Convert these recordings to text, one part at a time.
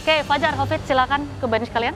Oke, Fajar, Hafid, silakan ke bench kalian.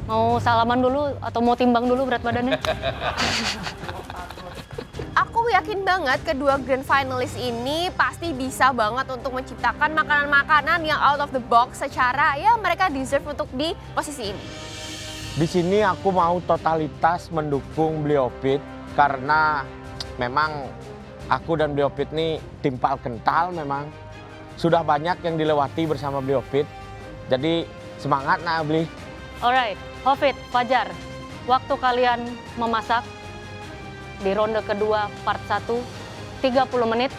Mau salaman dulu atau mau timbang dulu berat badannya? Aku yakin banget kedua grand finalis ini pasti bisa banget untuk menciptakan makanan-makanan yang out of the box secara ya mereka deserve untuk di posisi ini. Di sini aku mau totalitas mendukung Bliopit karena memang aku dan Bliopit ini timpal kental memang. Sudah banyak yang dilewati bersama Bliopit. Jadi semangat nah Bli. Alright, Hafid, Fajar, waktu kalian memasak di ronde kedua part 1, 30 menit,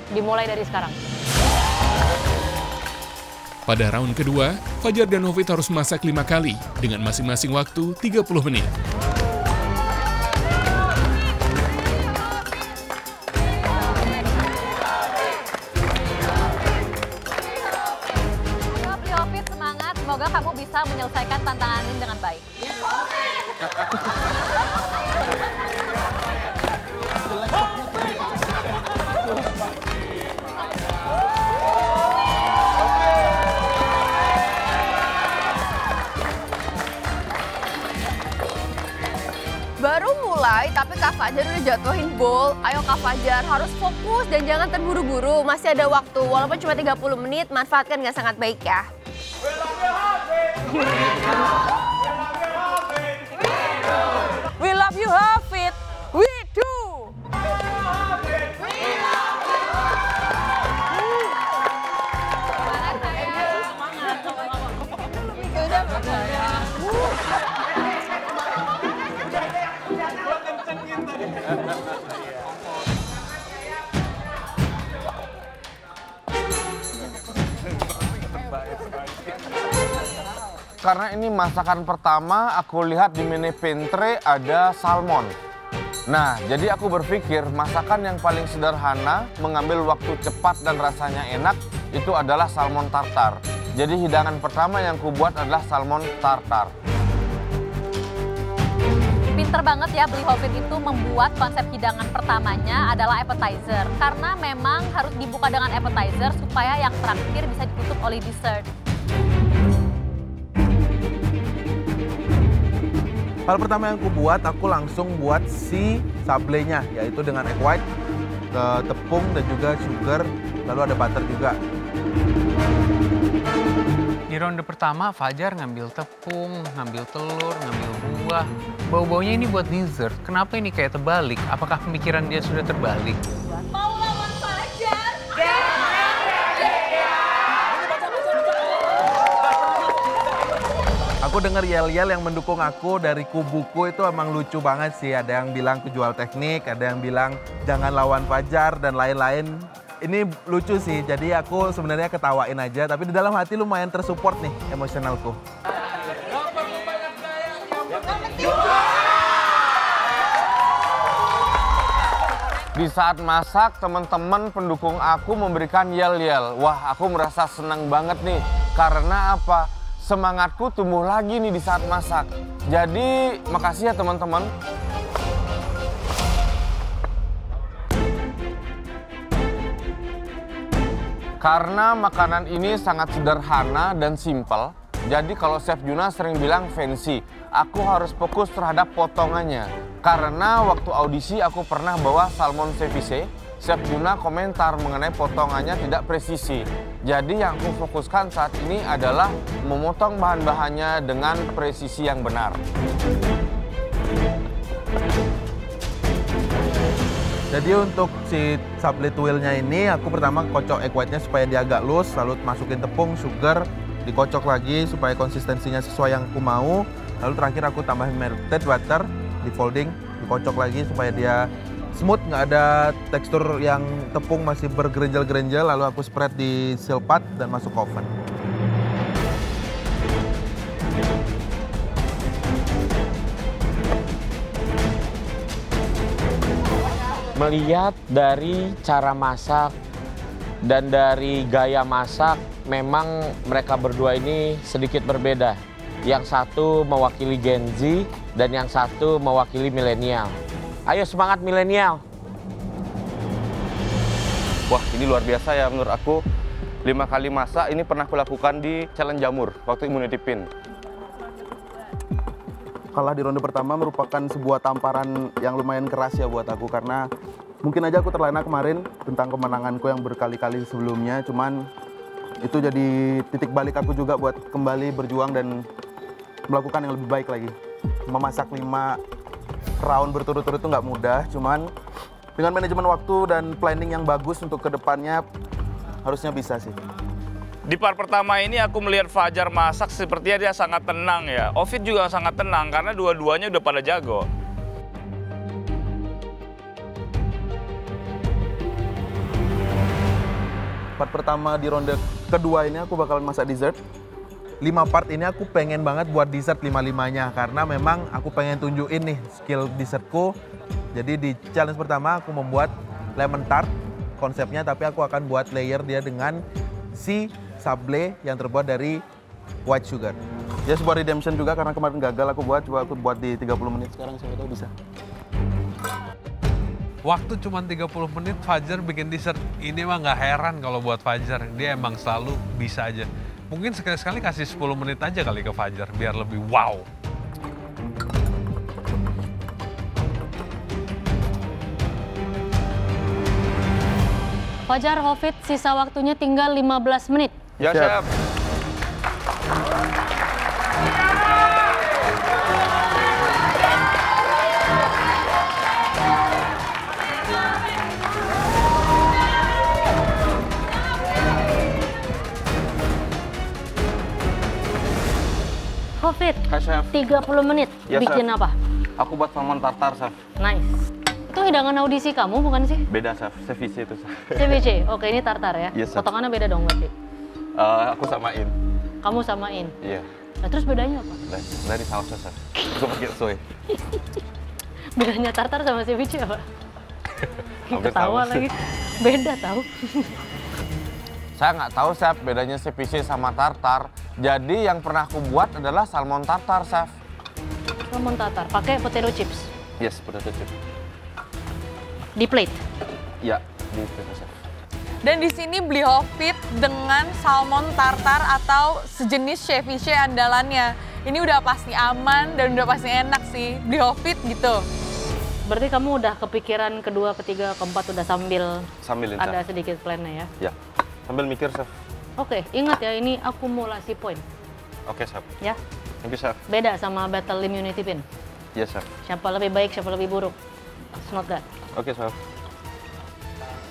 dimulai dari sekarang. Pada round kedua, Fajar dan Hafid harus masak 5 kali dengan masing-masing waktu 30 menit. Hafid, semangat. Semoga kamu bisa menyelesaikan tantangan ini dengan baik. Baru mulai tapi Kak Fajar udah jatuhin bowl. Ayo Kak Fajar harus fokus dan jangan terburu-buru. Masih ada waktu walaupun cuma 30 menit manfaatkan dengan sangat baik ya. We love you, Hafid. We do. Karena ini masakan pertama, aku lihat di menu pantry ada salmon. Nah, jadi aku berpikir masakan yang paling sederhana, mengambil waktu cepat dan rasanya enak, itu adalah salmon tartar. Jadi hidangan pertama yang kubuat adalah salmon tartar. Pinter banget ya Bli Hafid itu membuat konsep hidangan pertamanya adalah appetizer. Karena memang harus dibuka dengan appetizer supaya yang terakhir bisa ditutup oleh dessert. Hal pertama yang aku buat, aku langsung buat si sablenya, yaitu dengan egg white, tepung dan juga sugar, lalu ada butter juga. Di ronde pertama, Fajar ngambil tepung, ngambil telur, ngambil buah. Bau-baunya ini buat dessert. Kenapa ini kayak terbalik? Apakah pemikiran dia sudah terbalik? Mau lawan Fajar? Aku dengar yel-yel yang mendukung aku dari kubuku itu emang lucu banget sih. Ada yang bilang kujual teknik, ada yang bilang jangan lawan Fajar, dan lain-lain. Ini lucu sih, jadi aku sebenarnya ketawain aja. Tapi di dalam hati lumayan tersupport nih emosionalku. Di saat masak, teman-teman pendukung aku memberikan yel-yel. Wah, aku merasa senang banget nih. Karena apa? Semangatku tumbuh lagi nih di saat masak. Jadi, makasih ya teman-teman. Karena makanan ini sangat sederhana dan simpel, jadi kalau Chef Juna sering bilang fancy, aku harus fokus terhadap potongannya. Karena waktu audisi aku pernah bawa salmon ceviche, Chef Juna komentar mengenai potongannya tidak presisi. Jadi yang aku fokuskan saat ini adalah memotong bahan-bahannya dengan presisi yang benar. Jadi untuk si sablé tuilnya ini, aku pertama kocok egg white-nya supaya dia agak loose, lalu masukin tepung, sugar, dikocok lagi supaya konsistensinya sesuai yang aku mau. Lalu terakhir aku tambahin melted butter, di folding, dikocok lagi supaya dia smooth, nggak ada tekstur yang tepung masih bergerenjel-gerenjel. Lalu aku spread di silpat dan masuk oven. Melihat dari cara masak dan dari gaya masak, memang mereka berdua ini sedikit berbeda. Yang satu mewakili Gen Z dan yang satu mewakili milenial. Ayo semangat milenial. Wah, ini luar biasa ya menurut aku. 5 kali masak ini pernah aku lakukan di challenge jamur waktu immunity pin. Kalah di ronde pertama merupakan sebuah tamparan yang lumayan keras ya buat aku, karena mungkin aja aku terlena kemarin tentang kemenanganku yang berkali-kali sebelumnya, cuman itu jadi titik balik aku juga buat kembali berjuang dan melakukan yang lebih baik lagi. Memasak 5 round berturut-turut itu nggak mudah, cuman dengan manajemen waktu dan planning yang bagus untuk kedepannya harusnya bisa sih. Di part pertama ini aku melihat Fajar masak sepertinya dia sangat tenang ya. Ovid juga sangat tenang karena dua-duanya udah pada jago. Part pertama di ronde kedua ini aku bakalan masak dessert. 5 part ini aku pengen banget buat dessert 5-5-nya karena memang aku pengen tunjukin nih skill dessertku. Jadi di challenge pertama aku membuat lemon tart konsepnya, tapi aku akan buat layer dia dengan si sablé yang terbuat dari white sugar. Ya sebuah redemption juga karena kemarin gagal aku buat, coba aku buat di 30 menit sekarang siapa tahu bisa. Waktu cuma 30 menit Fajar bikin dessert. Ini mah nggak heran kalau buat Fajar, dia emang selalu bisa aja. Mungkin sekali-sekali kasih 10 menit aja kali ke Fajar biar lebih wow. Fajar, Hovid, sisa waktunya tinggal 15 menit. Ya, Chef. Hovid, Hai, Chef. 30 menit. Ya, Bikin Chef. apa? Aku buat salmon tartar, Chef. Nice. Itu hidangan audisi kamu bukan sih? Beda, Chef. Ceviche itu, Chef. CBC, oke ini tartar ya? Yes, Chef. Potongannya beda dong berarti? Aku samain. Kamu samain? Iya. Nah terus bedanya apa? Dari sausnya, Chef. Aku pakai soy. Bedanya tartar sama ceviche apa? Hampir Ketawa sama. lagi. Beda tahu. Saya nggak tahu, Chef, bedanya ceviche sama tartar. Jadi yang pernah aku buat adalah salmon tartar, Chef. Salmon tartar, pakai potato chips. Yes, potato chip. Di plate. Ya, di plate, Chef. Dan di sini beli Hovid dengan salmon tartar atau sejenis ceviche andalannya. Ini udah pasti aman dan udah pasti enak sih. Beli Hovid gitu. Berarti kamu udah kepikiran kedua, ketiga, keempat udah Sambilin, ada Chef. sedikit plannya ya? Ya, sambil mikir, Chef. Oke, ingat ya ini akumulasi poin. Oke, Chef. Ya, Thank you, Chef. beda sama battle immunity pin. Yes, Chef. Siapa lebih baik, siapa lebih buruk. It's not that. Oke, Chef.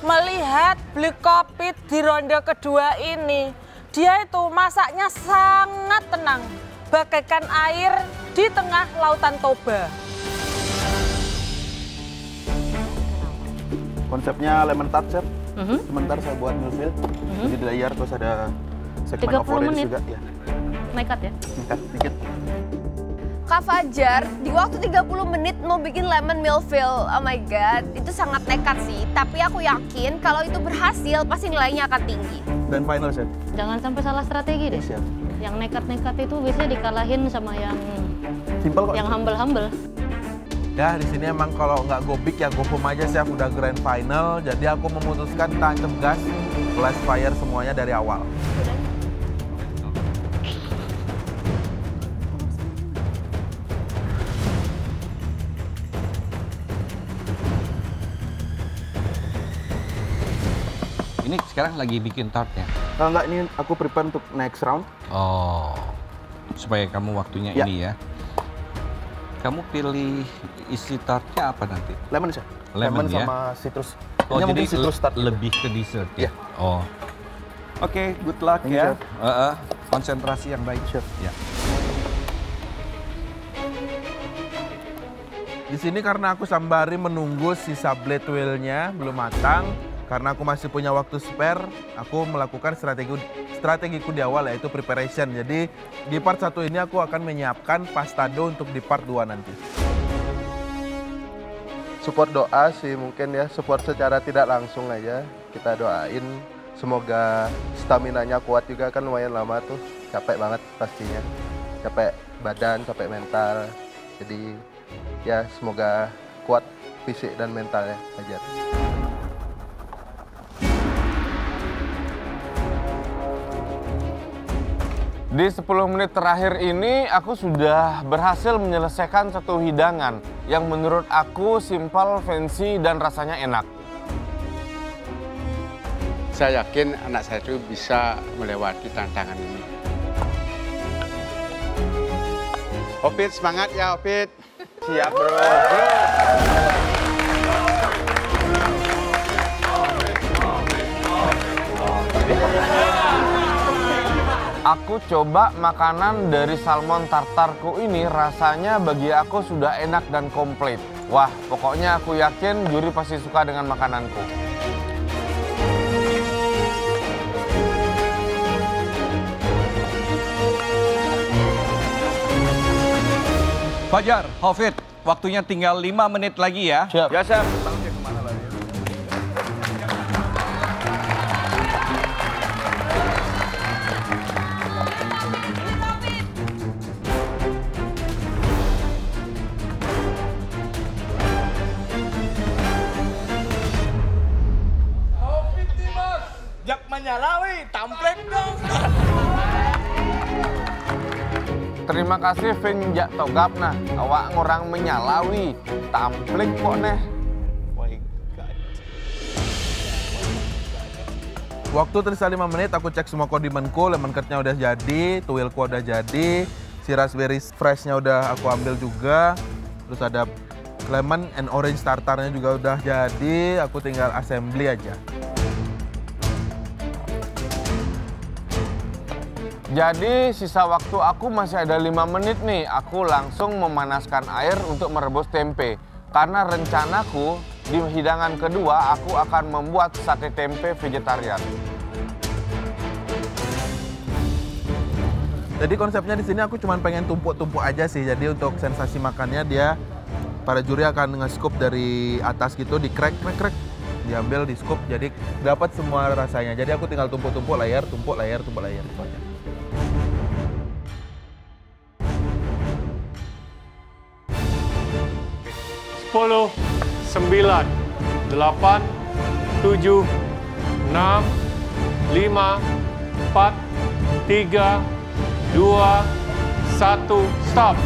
Melihat beli Hovid di ronde kedua ini, dia itu masaknya sangat tenang. Bagaikan air di tengah lautan Toba. Konsepnya lemon tart, Chef. Sebentar saya buat milfil. Jadi di layer terus ada segmen 30 of orange menit. juga. Ya, Nekat ya? tingkat dikit. Kak Fajar, di waktu 30 menit mau bikin lemon milfil. Oh my God, itu sangat nekat sih. Tapi aku yakin kalau itu berhasil, pasti nilainya akan tinggi. Dan final, Chef. Jangan sampai salah strategi deh. Siap. Yang nekat-nekat itu biasanya dikalahin sama yang Simple kok. humble-humble. Ya di sini emang kalau nggak go big ya go home aja, Chef. Udah grand final, jadi aku memutuskan tancap gas, blast fire semuanya dari awal. Ini sekarang lagi bikin tartnya? Enggak, ini aku prepare untuk next round. Oh, supaya kamu waktunya Ya. ini ya. Kamu pilih isi tartnya apa nanti? Lemon, Chef. Lemon ya? sama citrus. Oh, Ini jadi mungkin citrus tart. lebih ke dessert ya? Ya. Oh. Oke, good luck Thank you, ya. Chef. Konsentrasi yang baik, Chef. Ya. Di sini karena aku sambari menunggu si sablé tuilnya belum matang, karena aku masih punya waktu spare, aku melakukan strategiku di awal yaitu preparation. Jadi di part 1 ini aku akan menyiapkan pastado untuk di part 2 nanti. Support doa sih mungkin ya, support secara tidak langsung aja. Kita doain semoga staminanya kuat juga, kan lumayan lama tuh, capek banget pastinya. capek badan, capek mental. Jadi ya semoga kuat fisik dan mentalnya Fajar. Di 10 menit terakhir ini, aku sudah berhasil menyelesaikan satu hidangan yang menurut aku simpel, fancy, dan rasanya enak. Saya yakin anak saya itu bisa melewati tantangan ini. Opit, semangat ya Opit. Siap bro. Aku coba makanan dari salmon tartarku ini, rasanya bagi aku sudah enak dan komplit. Wah, pokoknya aku yakin juri pasti suka dengan makananku. Fajar, Hafid, waktunya tinggal 5 menit lagi ya. Siap. Ya, Chef. Jak menyalawi, tamplek dong. Terima kasih Vin Jak Togap nah, awak ngorang menyalawi, tamplik kok neh. Waktu tersisa 5 menit, aku cek semua kondimenku, lemon curd-nya udah jadi, tuilku udah jadi, si raspberry fresh-nya udah aku ambil juga, terus ada lemon and orange tartarnya juga udah jadi, aku tinggal assembly aja. Jadi sisa waktu aku masih ada 5 menit nih, aku langsung memanaskan air untuk merebus tempe. Karena rencanaku di hidangan kedua aku akan membuat sate tempe vegetarian. Jadi konsepnya di sini aku cuma pengen tumpuk-tumpuk aja sih. Jadi untuk sensasi makannya dia para juri akan nge-scoop dari atas gitu, di crack, diambil di scoop, jadi dapat semua rasanya. Jadi aku tinggal tumpuk-tumpuk layar, tumpuk layar gitu aja. 10, 9, 8, 7, 6, 5, 4, 3, 2, 1, stop.